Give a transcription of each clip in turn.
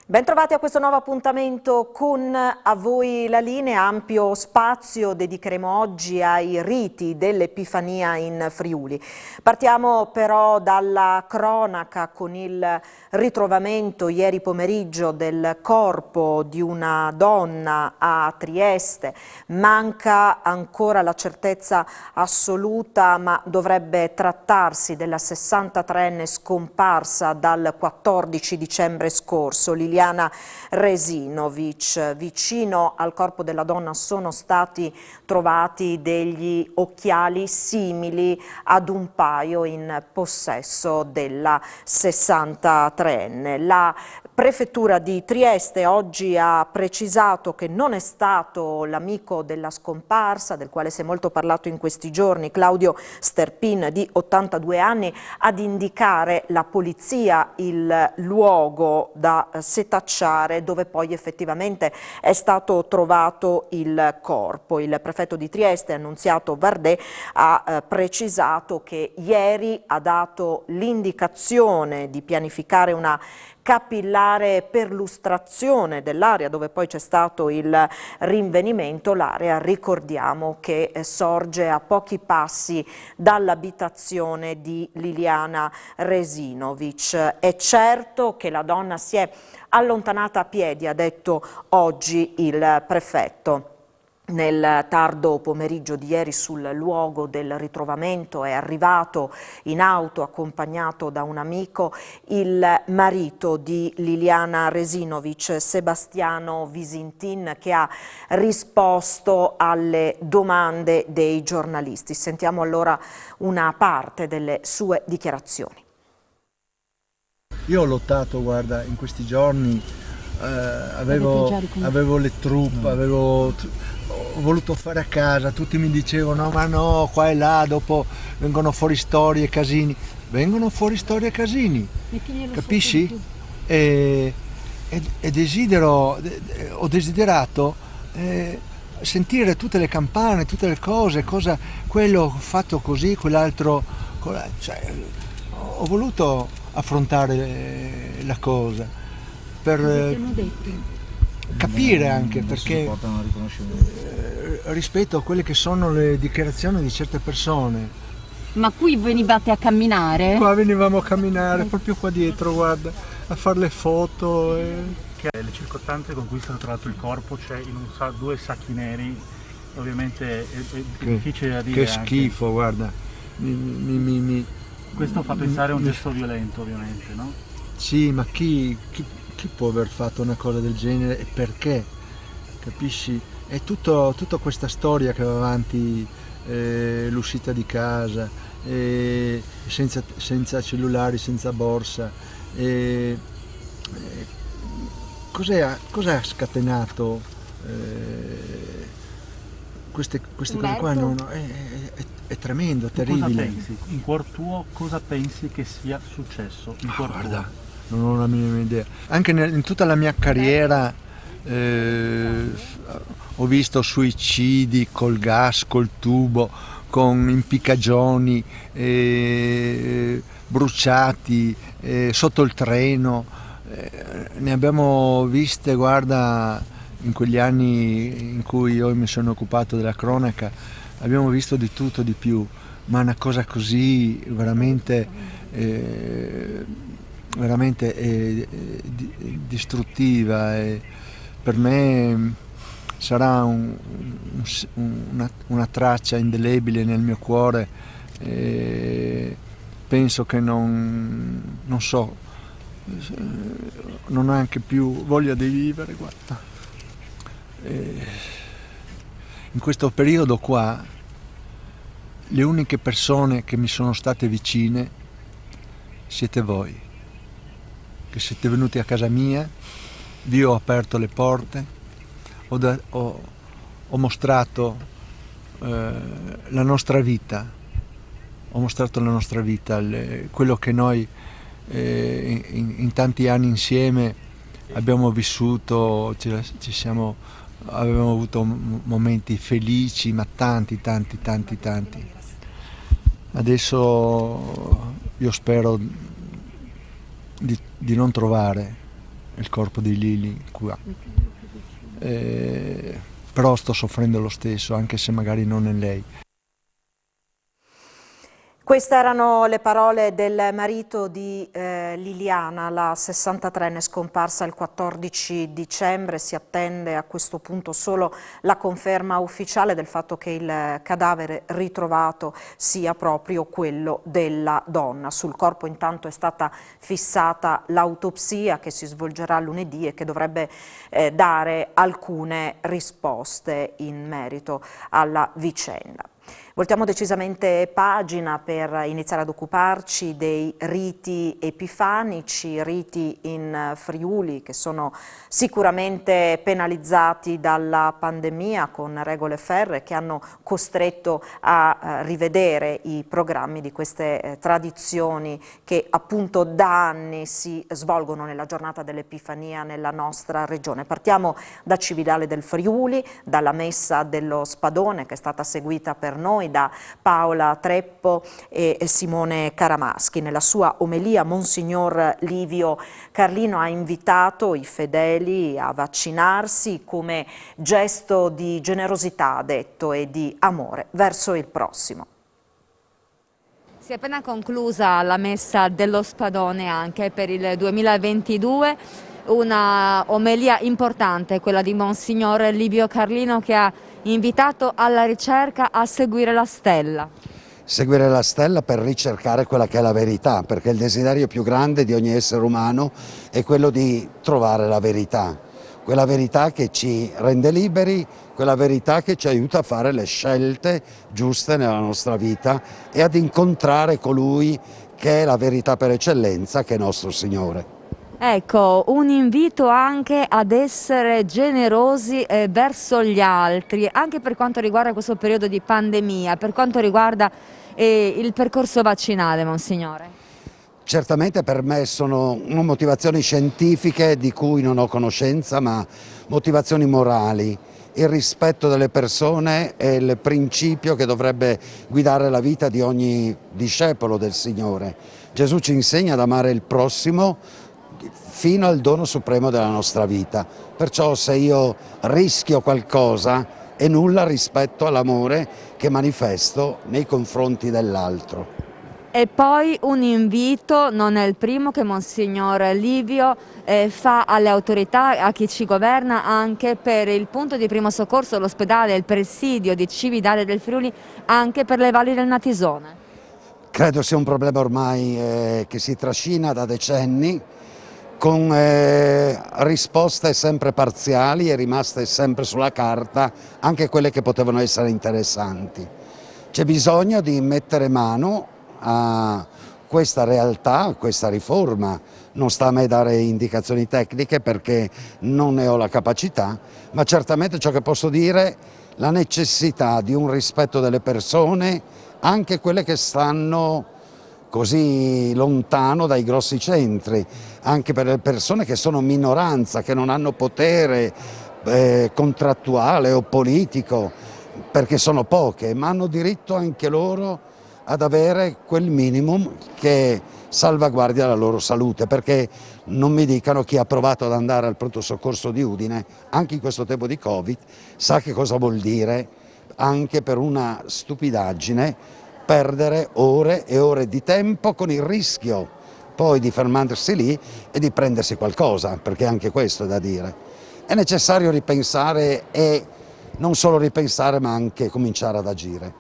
Bentrovati a questo nuovo appuntamento con A voi la linea, ampio spazio dedicheremo oggi ai riti dell'Epifania in Friuli. Partiamo però dalla cronaca con il ritrovamento ieri pomeriggio del corpo di una donna a Trieste. Manca ancora la certezza assoluta, ma dovrebbe trattarsi della 63enne scomparsa dal 14 dicembre scorso. Liliana Resinovic. Vicino al corpo della donna sono stati trovati degli occhiali simili ad un paio in possesso della 63enne. La Prefettura di Trieste oggi ha precisato che non è stato l'amico della scomparsa, del quale si è molto parlato in questi giorni, Claudio Sterpin, di 82 anni, ad indicare la polizia il luogo da setacciare dove poi effettivamente è stato trovato il corpo. Il prefetto di Trieste, Annunziato Vardè, ha precisato che ieri ha dato l'indicazione di pianificare una capillare perlustrazione dell'area dove poi c'è stato il rinvenimento. L'area, ricordiamo, che sorge a pochi passi dall'abitazione di Liliana Resinovic. È certo che la donna si è allontanata a piedi, ha detto oggi il prefetto. Nel tardo pomeriggio di ieri sul luogo del ritrovamento è arrivato in auto accompagnato da un amico il marito di Liliana Resinovic, Sebastiano Visintin, che ha risposto alle domande dei giornalisti. Sentiamo allora una parte delle sue dichiarazioni. Io ho lottato, guarda, in questi giorni, avevo le troupe, ho voluto fare a casa, tutti mi dicevano ma no, qua e là, dopo vengono fuori storie e casini. Vengono fuori storie e casini, capisci? E ho desiderato sentire tutte le campane, tutte le cose, quello fatto così, quell'altro, cioè, ho voluto affrontare la cosa per capire anche, perché rispetto a quelle che sono le dichiarazioni di certe persone. Ma qui venivate a camminare? Qua venivamo a camminare, proprio qua dietro, guarda, a fare le foto. Le circostanze con cui è stato trovato il corpo, c'è in due sacchi neri, ovviamente è difficile da dire. Che schifo, anche. Guarda. Questo fa pensare a un gesto violento, ovviamente, no? Sì, ma chi può aver fatto una cosa del genere e perché? Capisci? È tutta questa storia che va avanti, l'uscita di casa, senza cellulari, senza borsa. Cosa ha scatenato queste cose qua? È tremendo, è terribile. Cosa pensi? In cuor tuo cosa pensi che sia successo? In cuor guarda, tuo? non ho la minima idea. Anche in tutta la mia carriera ho visto suicidi col gas, col tubo, con impiccagioni, bruciati, sotto il treno. Ne abbiamo viste, guarda, in quegli anni in cui io mi sono occupato della cronaca, abbiamo visto di tutto, di più, ma una cosa così veramente distruttiva, e per me sarà una traccia indelebile nel mio cuore. Penso che non so, non ho anche più voglia di vivere, guarda. In questo periodo qua le uniche persone che mi sono state vicine siete voi, che siete venuti a casa mia, vi ho aperto le porte, ho mostrato la nostra vita, quello che noi in tanti anni insieme abbiamo vissuto, abbiamo avuto momenti felici, ma tanti. Adesso io spero di non trovare il corpo di Lili qua. Però sto soffrendo lo stesso, anche se magari non è lei. Queste erano le parole del marito di Liliana, la 63enne scomparsa il 14 dicembre. Si attende a questo punto solo la conferma ufficiale del fatto che il cadavere ritrovato sia proprio quello della donna. Sul corpo intanto è stata fissata l'autopsia che si svolgerà lunedì e che dovrebbe dare alcune risposte in merito alla vicenda. Voltiamo decisamente pagina per iniziare ad occuparci dei riti epifanici, riti in Friuli che sono sicuramente penalizzati dalla pandemia con regole ferree che hanno costretto a rivedere i programmi di queste tradizioni che appunto da anni si svolgono nella giornata dell'Epifania nella nostra regione. Partiamo da Cividale del Friuli, dalla messa dello Spadone che è stata seguita per noi da Paola Treppo e Simone Caramaschi. Nella sua omelia Monsignor Livio Carlino ha invitato i fedeli a vaccinarsi come gesto di generosità, ha detto, e di amore verso il prossimo. Si è appena conclusa la messa dello Spadone anche per il 2022, una omelia importante, quella di Monsignor Livio Carlino, che ha invitato alla ricerca a seguire la stella. Seguire la stella per ricercare quella che è la verità, perché il desiderio più grande di ogni essere umano è quello di trovare la verità, quella verità che ci rende liberi, quella verità che ci aiuta a fare le scelte giuste nella nostra vita e ad incontrare colui che è la verità per eccellenza, che è nostro Signore. Ecco, un invito anche ad essere generosi verso gli altri, anche per quanto riguarda questo periodo di pandemia, per quanto riguarda il percorso vaccinale, Monsignore. Certamente per me sono motivazioni scientifiche di cui non ho conoscenza, ma motivazioni morali. Il rispetto delle persone è il principio che dovrebbe guidare la vita di ogni discepolo del Signore. Gesù ci insegna ad amare il prossimo fino al dono supremo della nostra vita. Perciò se io rischio qualcosa è nulla rispetto all'amore che manifesto nei confronti dell'altro. E poi un invito, non è il primo, che Monsignor Livio fa alle autorità, a chi ci governa, anche per il punto di primo soccorso, l'ospedale, il presidio di Cividale del Friuli, anche per le valli del Natisone. Credo sia un problema ormai che si trascina da decenni, con risposte sempre parziali e rimaste sempre sulla carta, anche quelle che potevano essere interessanti. C'è bisogno di mettere mano a questa realtà, a questa riforma. Non sta a me dare indicazioni tecniche perché non ne ho la capacità, ma certamente ciò che posso dire è la necessità di un rispetto delle persone, anche quelle che stanno così lontano dai grossi centri, anche per le persone che sono minoranza, che non hanno potere contrattuale o politico, perché sono poche, ma hanno diritto anche loro ad avere quel minimum che salvaguardia la loro salute, perché non mi dicano chi ha provato ad andare al pronto soccorso di Udine, anche in questo tempo di Covid, sa che cosa vuol dire anche per una stupidaggine perdere ore e ore di tempo con il rischio poi di fermarsi lì e di prendersi qualcosa, perché anche questo è da dire. È necessario ripensare e non solo ripensare ma anche cominciare ad agire.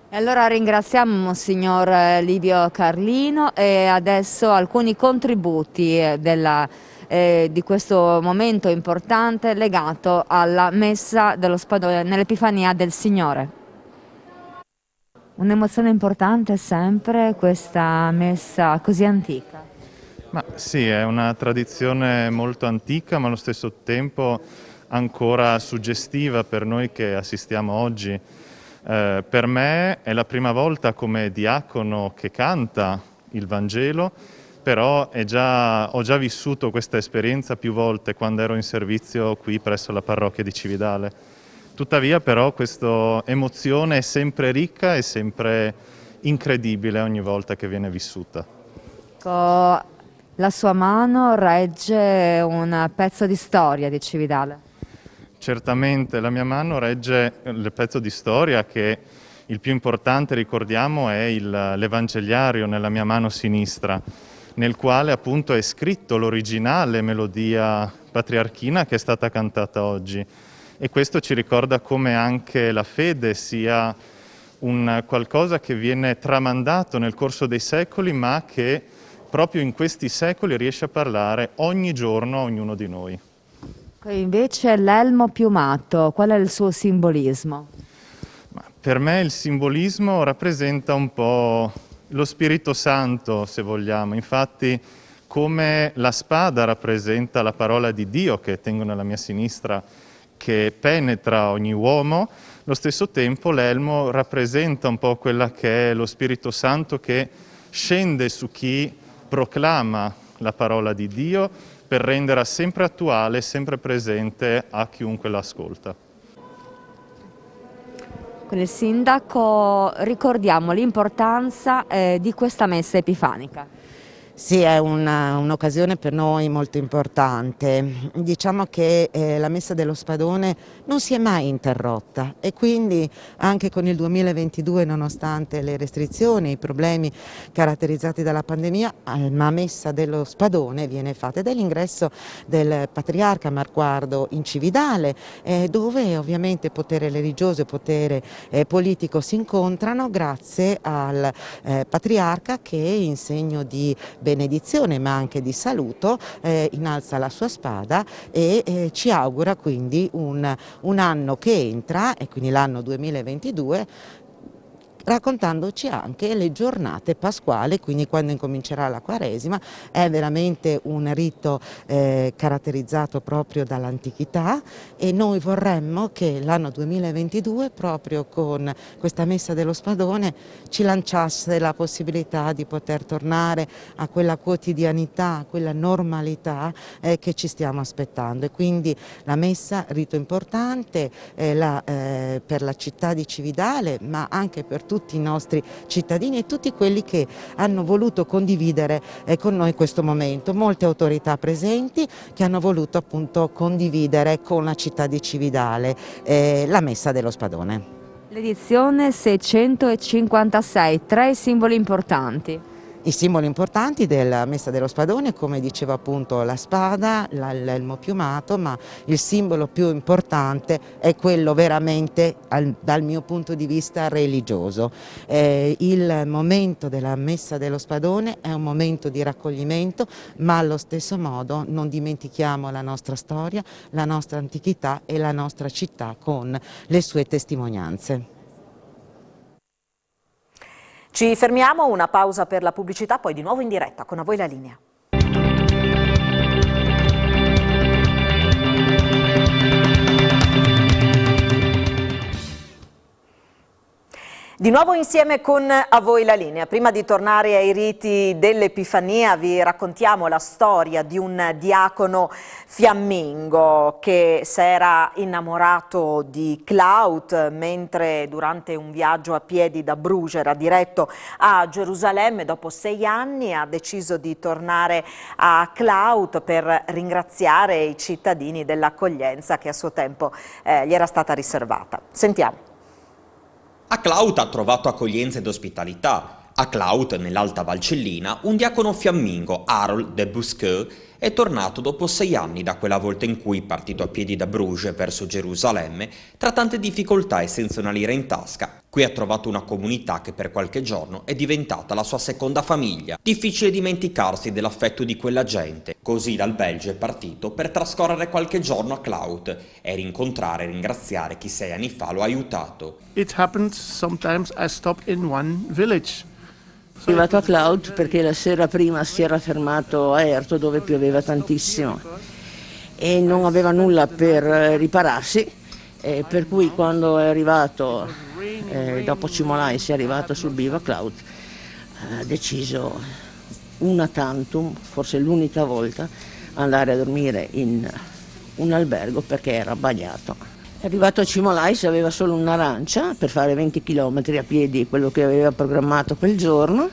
E allora ringraziamo Monsignor Livio Carlino e adesso alcuni contributi di questo momento importante legato alla messa dello Spadone nell'Epifania del Signore. Un'emozione importante sempre questa messa così antica. Ma sì, è una tradizione molto antica ma allo stesso tempo ancora suggestiva per noi che assistiamo oggi. Per me è la prima volta come diacono che canta il Vangelo, però ho già vissuto questa esperienza più volte quando ero in servizio qui presso la parrocchia di Cividale. Tuttavia però questa emozione è sempre ricca e sempre incredibile ogni volta che viene vissuta. La sua mano regge un pezzo di storia di Cividale. Certamente, la mia mano regge il pezzo di storia che il più importante, ricordiamo, è l'Evangeliario nella mia mano sinistra, nel quale appunto è scritto l'originale melodia patriarchina che è stata cantata oggi. E questo ci ricorda come anche la fede sia un qualcosa che viene tramandato nel corso dei secoli, ma che proprio in questi secoli riesce a parlare ogni giorno a ognuno di noi. Invece l'elmo piumato, qual è il suo simbolismo? Per me il simbolismo rappresenta un po' lo Spirito Santo, se vogliamo. Infatti, come la spada rappresenta la parola di Dio che tengo nella mia sinistra, che penetra ogni uomo, allo stesso tempo l'elmo rappresenta un po' quella che è lo Spirito Santo che scende su chi proclama la parola di Dio per renderla sempre attuale, sempre presente a chiunque l'ascolta. Con il sindaco ricordiamo l'importanza di questa messa epifanica. Sì, è un'occasione per noi molto importante. Diciamo che la Messa dello Spadone non si è mai interrotta e quindi anche con il 2022, nonostante le restrizioni, i problemi caratterizzati dalla pandemia, la Messa dello Spadone viene fatta ed è l'ingresso del Patriarca Marquardo in Cividale, dove ovviamente potere religioso e potere politico si incontrano grazie al Patriarca che in segno di benedizione ma anche di saluto innalza la sua spada e ci augura quindi un anno che entra, e quindi l'anno 2022, raccontandoci anche le giornate pasquali, quindi quando incomincerà la Quaresima. È veramente un rito caratterizzato proprio dall'antichità e noi vorremmo che l'anno 2022, proprio con questa Messa dello Spadone, ci lanciasse la possibilità di poter tornare a quella quotidianità, a quella normalità che ci stiamo aspettando. E quindi la Messa, rito importante per la città di Cividale, ma anche per tutti i nostri cittadini e tutti quelli che hanno voluto condividere con noi questo momento. Molte autorità presenti che hanno voluto appunto condividere con la città di Cividale la Messa dello Spadone. L'edizione 656, 3 simboli importanti. I simboli importanti della Messa dello Spadone, come dicevo appunto, la spada, l'elmo piumato, ma il simbolo più importante è quello veramente, dal mio punto di vista, religioso. Il momento della Messa dello Spadone è un momento di raccoglimento, ma allo stesso modo non dimentichiamo la nostra storia, la nostra antichità e la nostra città con le sue testimonianze. Ci fermiamo, una pausa per la pubblicità, poi di nuovo in diretta con A Voi la Linea. Di nuovo insieme con A Voi la Linea. Prima di tornare ai riti dell'Epifania vi raccontiamo la storia di un diacono fiammingo che si era innamorato di Clout mentre durante un viaggio a piedi da Bruges era diretto a Gerusalemme. Dopo 6 anni ha deciso di tornare a Clout per ringraziare i cittadini dell'accoglienza che a suo tempo gli era stata riservata. Sentiamo. A Clout ha trovato accoglienza ed ospitalità. A Clout, nell'Alta Valcellina, un diacono fiammingo, Harold de Busqueux, è tornato dopo 6 anni da quella volta in cui, partito a piedi da Bruges verso Gerusalemme, tra tante difficoltà e senza una lira in tasca, qui ha trovato una comunità che per qualche giorno è diventata la sua seconda famiglia. Difficile dimenticarsi dell'affetto di quella gente. Così dal Belgio è partito per trascorrere qualche giorno a Clout e rincontrare e ringraziare chi 6 anni fa lo ha aiutato. It happens sometimes I stop in one village. Sono arrivato a Clout perché la sera prima si era fermato a Erto dove pioveva tantissimo e non aveva nulla per ripararsi, per cui quando è arrivato, dopo Cimolais è arrivato sul bivouac Clout, ha deciso una tantum, forse l'unica volta, andare a dormire in un albergo perché era bagnato. È arrivato a Cimolais, aveva solo un'arancia per fare 20 km a piedi, quello che aveva programmato quel giorno,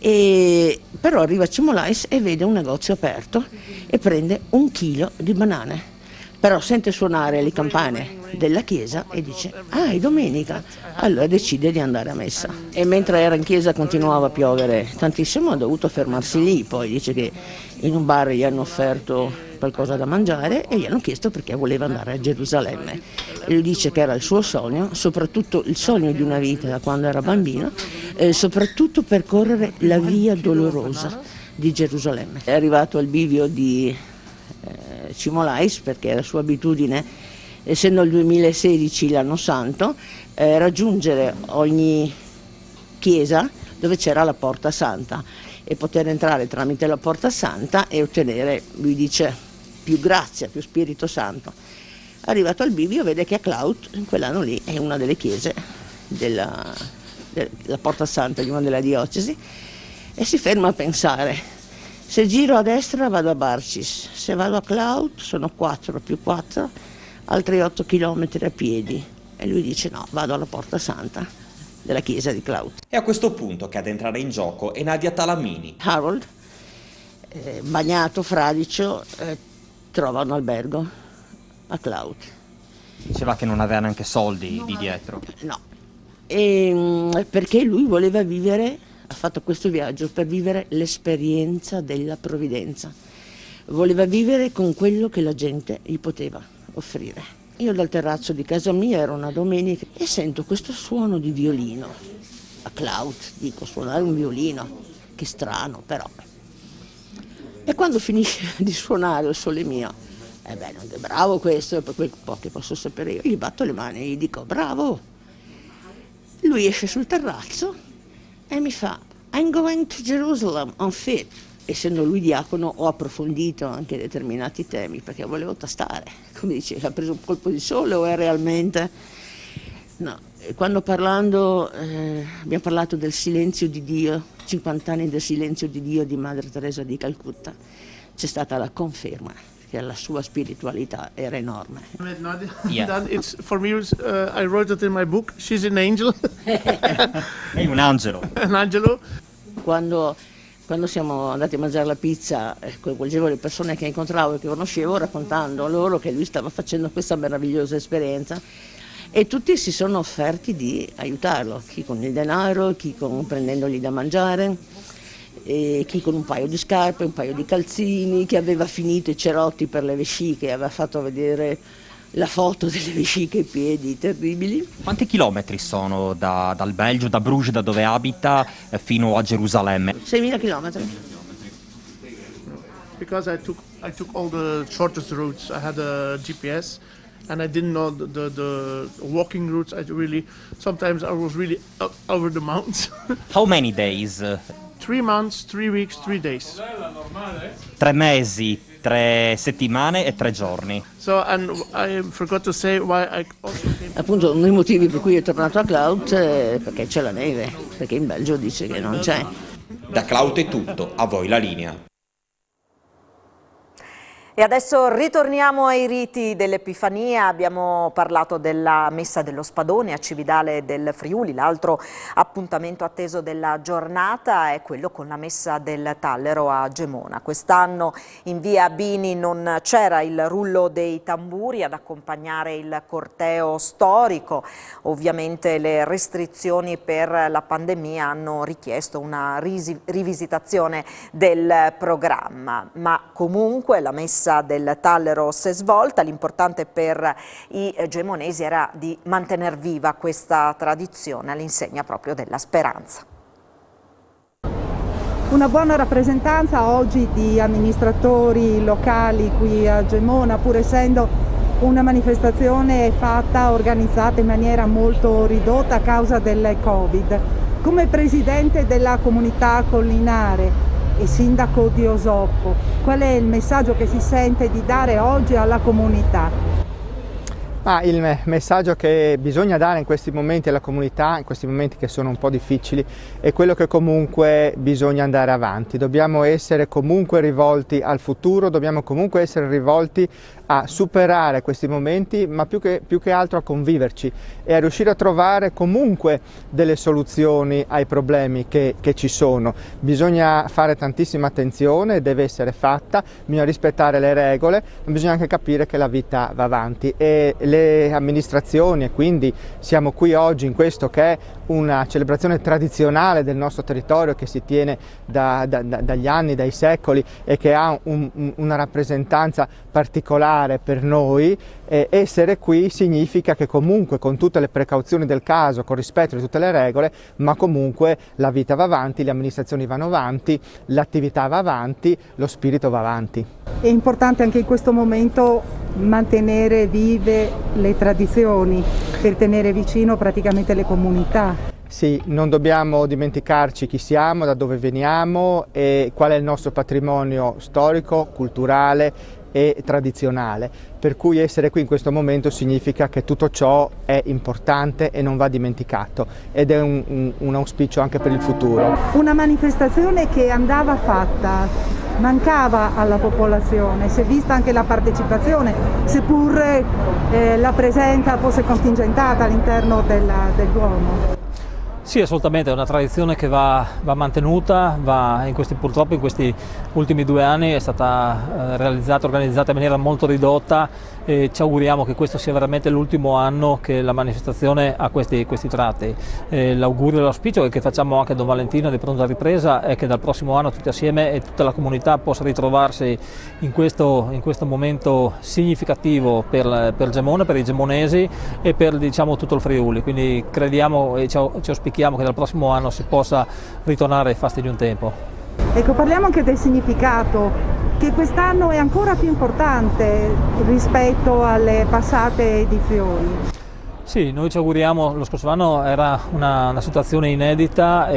Però arriva a Cimolais e vede un negozio aperto e prende 1 chilo di banane. Però sente suonare le campane della chiesa e dice: ah, è domenica, allora decide di andare a messa. E mentre era in chiesa continuava a piovere tantissimo, ha dovuto fermarsi lì. Poi dice che in un bar gli hanno offerto qualcosa da mangiare e gli hanno chiesto perché voleva andare a Gerusalemme. E lui dice che era il suo sogno, soprattutto il sogno di una vita da quando era bambino, soprattutto percorrere la via dolorosa di Gerusalemme. È arrivato al bivio di Cimolais perché era sua abitudine, essendo il 2016 l'anno santo, raggiungere ogni chiesa dove c'era la porta santa e poter entrare tramite la porta santa e ottenere, lui dice, più grazia, più Spirito Santo. Arrivato al bivio vede che a Claut, in quell'anno lì, è una delle chiese della porta santa di una della diocesi e si ferma a pensare: se giro a destra vado a Barcis, se vado a Claut sono 4 più 4, altri 8 chilometri a piedi. E lui dice: no, vado alla porta santa della chiesa di Claut. È a questo punto che ad entrare in gioco è Nadia Talamini. Harold, bagnato, fradicio, trova un albergo a Claut. Diceva che non aveva neanche soldi di dietro. No, perché lui voleva vivere, ha fatto questo viaggio per vivere l'esperienza della provvidenza. Voleva vivere con quello che la gente gli poteva offrire. Io dal terrazzo di casa mia, era una domenica, e sento questo suono di violino. A Claut, dico, suonare un violino, che strano però. E quando finisce di suonare il sole mio, non è bravo questo, per quel po' che posso sapere io, gli batto le mani e gli dico: bravo. Lui esce sul terrazzo e mi fa: I'm going to Jerusalem on foot. Essendo lui diacono ho approfondito anche determinati temi perché volevo tastare, come dice, ha preso un colpo di sole o è realmente... No, quando abbiamo parlato del silenzio di Dio, 50 anni del silenzio di Dio di Madre Teresa di Calcutta, c'è stata la conferma che la sua spiritualità era enorme. Yeah. For me, I wrote it in my book, she's an angel. È un angelo. Un angelo. Quando siamo andati a mangiare la pizza, coinvolgevo le persone che incontravo e che conoscevo, raccontando loro che lui stava facendo questa meravigliosa esperienza e tutti si sono offerti di aiutarlo, chi con il denaro, chi prendendogli da mangiare, e chi con un paio di scarpe, un paio di calzini, chi aveva finito i cerotti per le vesciche, aveva fatto vedere la foto delle vesciche ai piedi terribili. Quanti chilometri sono dal Belgio, da Bruges, da dove abita, fino a Gerusalemme? 6.000 chilometri. Because I took all the shortest routes. I had a GPS and I didn't know the walking routes. Sometimes I was really over the mountains. How many days? 3 months, 3 weeks, 3 days. 3 mesi, 3 settimane e 3 giorni. So, and I forgot to say why I also came... Appunto, uno dei motivi per cui è tornato a Claut è perché c'è la neve, perché in Belgio dice che non c'è. Da Claut è tutto, a voi la linea. E adesso ritorniamo ai riti dell'Epifania. Abbiamo parlato della Messa dello Spadone a Cividale del Friuli. L'altro appuntamento atteso della giornata è quello con la Messa del Tallero a Gemona. Quest'anno in via Bini non c'era il rullo dei tamburi ad accompagnare il corteo storico. Ovviamente le restrizioni per la pandemia hanno richiesto una rivisitazione del programma, ma comunque la Messa del Tallero si è svolta. L'importante per i gemonesi era di mantenere viva questa tradizione all'insegna proprio della speranza. Una buona rappresentanza oggi di amministratori locali qui a Gemona, pur essendo una manifestazione organizzata in maniera molto ridotta a causa del Covid. Come presidente della comunità collinare e sindaco di Osoppo, qual è il messaggio che si sente di dare oggi alla comunità? Il messaggio che bisogna dare in questi momenti alla comunità, in questi momenti che sono un po' difficili, è quello che comunque bisogna andare avanti. Dobbiamo essere comunque rivolti al futuro, dobbiamo comunque essere rivolti a superare questi momenti, ma più che altro a conviverci e a riuscire a trovare comunque delle soluzioni ai problemi che ci sono. Bisogna fare tantissima attenzione, deve essere fatta, bisogna rispettare le regole, ma bisogna anche capire che la vita va avanti e le amministrazioni, e quindi siamo qui oggi in questo che è una celebrazione tradizionale del nostro territorio che si tiene dagli anni, dai secoli e che ha una rappresentanza particolare per noi. Essere qui significa che comunque con tutte le precauzioni del caso, con rispetto di tutte le regole, ma comunque la vita va avanti, le amministrazioni vanno avanti, l'attività va avanti, lo spirito va avanti. È importante anche in questo momento mantenere vive le tradizioni per tenere vicino praticamente le comunità. Sì, non dobbiamo dimenticarci chi siamo, da dove veniamo e qual è il nostro patrimonio storico, culturale e tradizionale, per cui essere qui in questo momento significa che tutto ciò è importante e non va dimenticato ed è un auspicio anche per il futuro. Una manifestazione che andava fatta, mancava alla popolazione, si è vista anche la partecipazione, seppur la presenza fosse contingentata all'interno del Duomo. Sì, assolutamente, è una tradizione che va mantenuta, purtroppo in questi ultimi 2 anni è stata realizzata, organizzata in maniera molto ridotta e ci auguriamo che questo sia veramente l'ultimo anno che la manifestazione ha questi tratti. L'augurio e l'auspicio che facciamo anche a Don Valentino di Pronta Ripresa è che dal prossimo anno tutti assieme e tutta la comunità possa ritrovarsi in questo momento significativo per Gemona, per i gemonesi e per tutto il Friuli, quindi crediamo e ci auspichiamo che dal prossimo anno si possa ritornare ai fasti di un tempo. Ecco, parliamo anche del significato, che quest'anno è ancora più importante rispetto alle passate edizioni. Sì, noi ci auguriamo, lo scorso anno era una situazione inedita,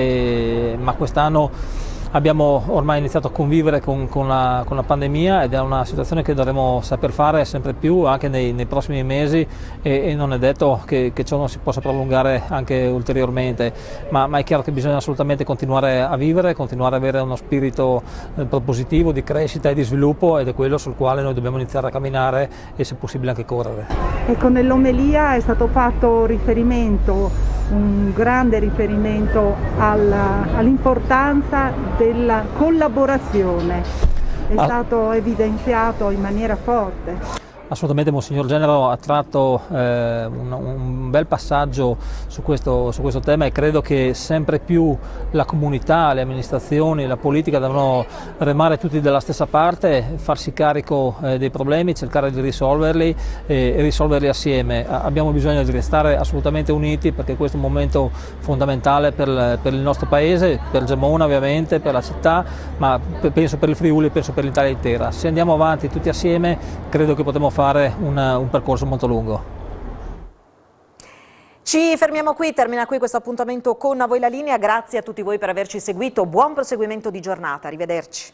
ma quest'anno abbiamo ormai iniziato a convivere con la pandemia ed è una situazione che dovremo saper fare sempre più anche nei prossimi mesi e non è detto che ciò non si possa prolungare anche ulteriormente, ma è chiaro che bisogna assolutamente continuare a vivere, continuare ad avere uno spirito propositivo di crescita e di sviluppo ed è quello sul quale noi dobbiamo iniziare a camminare e se possibile anche correre. Ecco, nell'omelia è stato fatto riferimento, un grande riferimento all'importanza della collaborazione, è stato evidenziato in maniera forte. Assolutamente Monsignor Genero ha tratto un bel passaggio su questo tema e credo che sempre più la comunità, le amministrazioni, la politica devono remare tutti dalla stessa parte, farsi carico dei problemi, cercare di risolverli e risolverli assieme. Abbiamo bisogno di restare assolutamente uniti perché questo è un momento fondamentale per il nostro paese, per Gemona ovviamente, per la città, ma penso per il Friuli, penso per l'Italia intera. Se andiamo avanti tutti assieme credo che potremo fare un percorso molto lungo. Ci fermiamo qui, termina qui questo appuntamento con A Voi la Linea, grazie a tutti voi per averci seguito, buon proseguimento di giornata, arrivederci.